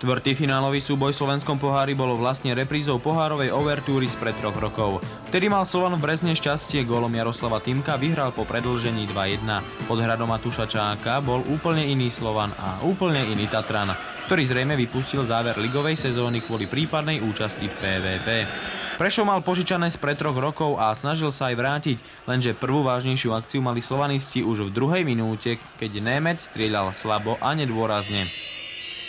Štvrtýfinálový súboj v slovenskom pohári bolo vlastne reprízou pohárovej overtúry spred 3 rokov. Vtedy mal Slovan v Brezne šťastie, gólom Jaroslava Týmka vyhral po predĺžení 2-1. Pod hradom Matúša Čáka bol úplne iný Slovan a úplne iný Tatran, ktorý zrejme vypustil záver ligovej sezóny kvôli prípadnej účasti v PVP. Prešov mal požičané spred 3 rokov a snažil sa aj vrátiť, lenže prvú vážnejšiu akciu mali slovanisti už v 2. minúte, keď Németh strieľal slabo a nedôrazne.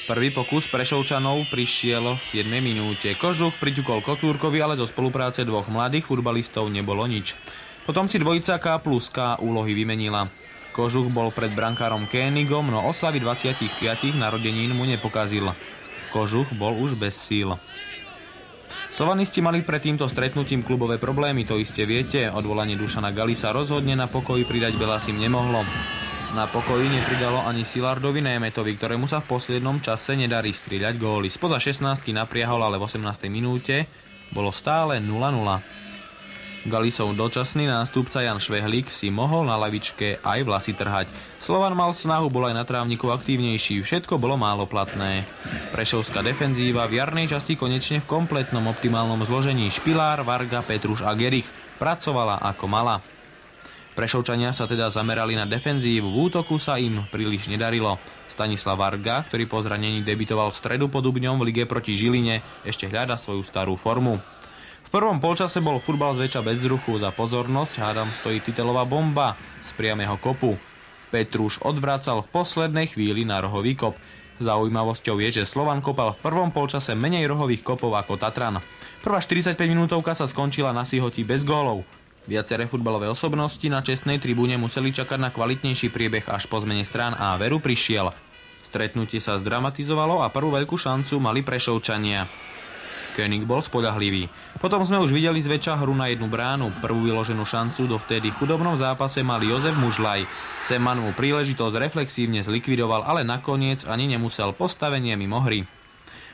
Prvý pokus Prešovčanov prišiel v 7. minúte. Kožuch priťukol Kocúrkovi, ale zo spolupráce dvoch mladých futbalistov nebolo nič. Potom si dvojica K plus K úlohy vymenila. Kožuch bol pred brankárom Königom, no oslavy 25 narodenín mu nepokazil. Kožuch bol už bez síl. Slovanisti mali pred týmto stretnutím klubové problémy, to iste viete. Odvolanie Dušana Galisa rozhodne na pokoji pridať Belasim nemohlo. Na pokoji nepridalo ani Silardovi Némethovi, ktorému sa v poslednom čase nedarí strieľať góly. Spoza 16 napriahol, ale v 18. minúte bolo stále 0-0. Galisov dočasný nástupca Jan Švehlík si mohol na lavičke aj vlasy trhať. Slovan mal snahu, bol aj na trávniku aktívnejší, všetko bolo málo platné. Prešovská defenzíva v jarnej časti konečne v kompletnom optimálnom zložení Špilár, Varga, Petruš a Gerich pracovala ako mala. Prešovčania sa teda zamerali na defenzívu, v útoku sa im príliš nedarilo. Stanislav Varga, ktorý po zranení debitoval v stredu pod Dubňom v lige proti Žiline, ešte hľada svoju starú formu. V prvom polčase bol futbal zväčša bez vzruchu, za pozornosť hádam stojí titelová bomba z priamého kopu. Petruš odvracal v poslednej chvíli na rohový kop. Zaujímavosťou je, že Slovan kopal v prvom polčase menej rohových kopov ako Tatran. Prvá 45 minútovka sa skončila na Sihoti bez gólov. Viaceré futbalové osobnosti na čestnej tribúne museli čakať na kvalitnejší priebeh až po zmene strán a veru prišiel. Stretnutie sa zdramatizovalo a prvú veľkú šancu mali Prešovčania. König bol spoľahlivý. Potom sme už videli zväčša hru na jednu bránu. Prvú vyloženú šancu do vtedy chudobnom zápase mal Jozef Mužlaj. Seman mu príležitosť reflexívne zlikvidoval, ale nakoniec ani nemusel, postavenie mimo hry.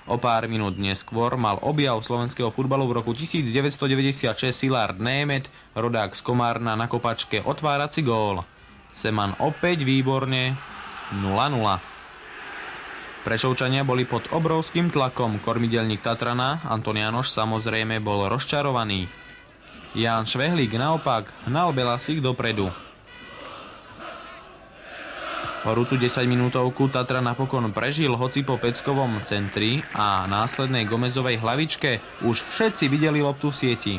O pár minút neskôr mal objav slovenského futbalu v roku 1996 Szilárd Németh, rodák z Komárna, na kopačke otvárací gól. Seman opäť výborne 0-0. Prešovčania boli pod obrovským tlakom. Kormidelník Tatrana Anton Jánoš samozrejme bol rozčarovaný. Jan Švehlík naopak hnal Belasík dopredu. Horúcu 10-minútovku Tatran napokon prežil, hoci po peckovom centri a následnej Gomezovej hlavičke už všetci videli loptu v sieti.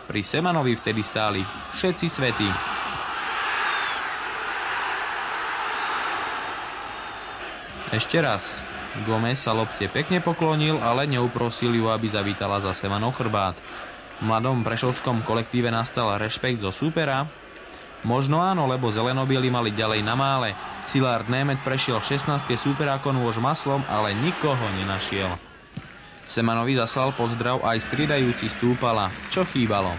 Pri Semanovi vtedy stáli všetci svätí. Ešte raz. Gomez sa lopte pekne poklonil, ale neuprosil ju, aby zavítala za Semanov chrbát. V mladom prešovskom kolektíve nastal rešpekt zo súpera. Možno áno, lebo zelenobieli mali ďalej na mále. Szilárd Németh prešiel v 16. súpera ako nôž maslom, ale nikoho nenašiel. Semanovi zaslal pozdrav aj striedajúci Stúpala. Čo chýbalo?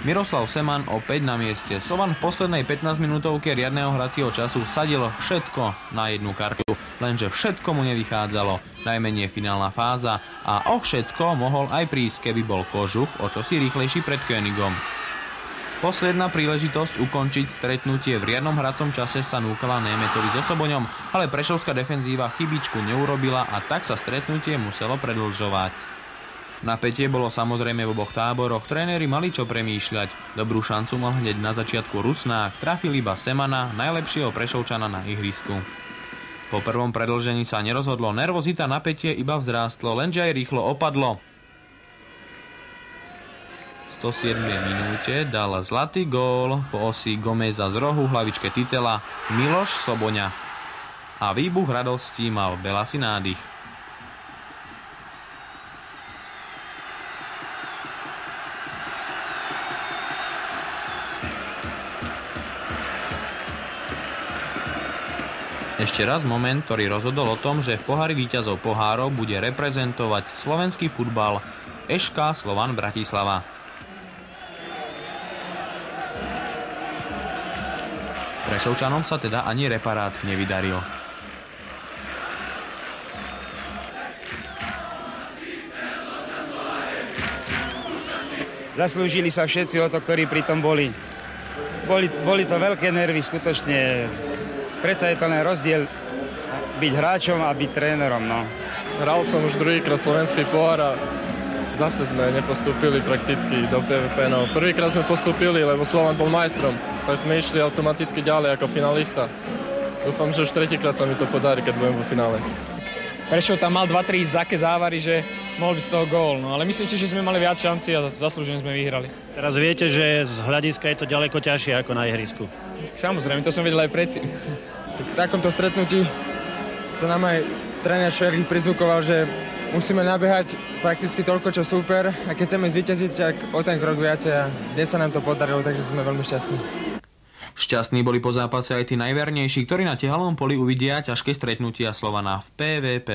Miroslav Seman opäť na mieste. Slovan v poslednej 15-minútovke riadneho hracieho času vsadil všetko na jednu kartu, lenže všetko mu nevychádzalo, najmenej finálna fáza, a o všetko mohol aj prísť, keby bol Kožuch o čosi rýchlejší pred Königom. Posledná príležitosť ukončiť stretnutie v riadnom hracom čase sa núkala Némethovi so Soboňom, ale prešovská defenzíva chybičku neurobila a tak sa stretnutie muselo predĺžovať. Napätie bolo samozrejme v oboch táboroch, tréneri mali čo premýšľať. Dobrú šancu mal hneď na začiatku Rusnák, trafil iba Semana, najlepšieho Prešovčana na ihrisku. Po prvom predĺžení sa nerozhodlo, nervozita, napätie iba vzrástlo, lenže aj rýchlo opadlo. V 107. minúte dal zlatý gól po osi Gomeza z rohu hlavičke Titela Miloš Soboňa. A výbuch radosti mal Belasi nádych. Ešte raz moment, ktorý rozhodol o tom, že v pohári víťazov pohárov bude reprezentovať slovenský futbal SK Slovan Bratislava. Prešovčanom sa teda ani reparát nevydaril. Zaslúžili sa všetci o to, ktorí pri tom boli. Boli to veľké nervy, skutočne. Predsa je to len rozdiel byť hráčom a byť trénerom, no. Hral som už druhýkrát slovenský pohár a zase sme nepostúpili prakticky do PVP. No, prvýkrát sme postúpili, lebo Slovan bol majstrom, tak sme išli automaticky ďalej ako finalista. Dúfam, že už tretíkrát sa mi to podarí, keď budem vo finále. Prešov tam mal 2-3 také závary, že mohol byť z toho gól, no ale myslím si, že sme mali viac šanci a zaslúžene sme vyhrali. Teraz viete, že z hľadiska je to ďaleko ťažšie ako na ihrisku. Samozrejme, to som vedel aj predtým. V takomto stretnutí to nám aj tréner Šverlík prizvukoval, že musíme nabehať prakticky toľko, čo súper a keď chceme zvíťaziť, tak o ten krok viacej a dnes sa nám to podarilo, takže sme veľmi šťastní. Šťastní boli po zápase aj tí najvernejší, ktorí na tehalom poli uvidia ťažké stretnutia Slovana v PVP.